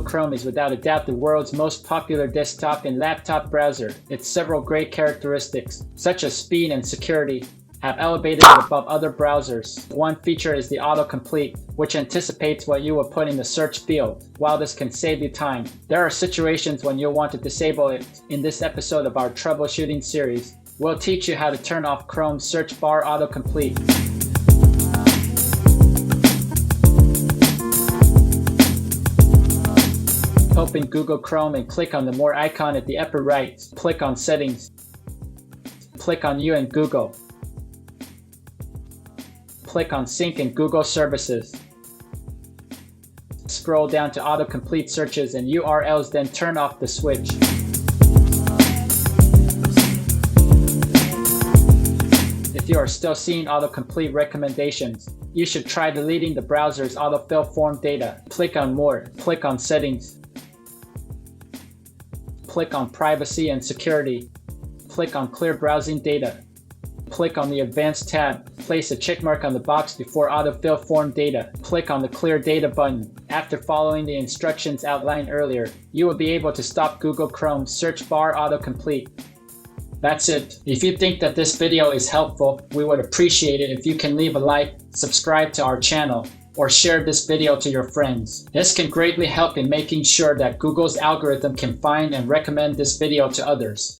Google Chrome is without a doubt the world's most popular desktop and laptop browser. Its several great characteristics, such as speed and security, have elevated it above other browsers. One feature is the autocomplete, which anticipates what you will put in the search field. While this can save you time, there are situations when you'll want to disable it. In this episode of our troubleshooting series, we'll teach you how to turn off Chrome's search bar autocomplete. Open Google Chrome and click on the More icon at the upper right. Click on Settings. Click on You and Google. Click on Sync and Google Services. Scroll down to autocomplete searches and URLs, then turn off the switch. If you are still seeing autocomplete recommendations, you should try deleting the browser's autofill form data. Click on More. Click on Settings. Click on Privacy and Security. Click on Clear Browsing Data. Click on the Advanced tab. Place a checkmark on the box before autofill form data. Click on the Clear Data button. After following the instructions outlined earlier, you will be able to stop Google Chrome's search bar autocomplete. That's it. If you think that this video is helpful, we would appreciate it if you can leave a like, subscribe to our channel, or share this video to your friends. This can greatly help in making sure that Google's algorithm can find and recommend this video to others.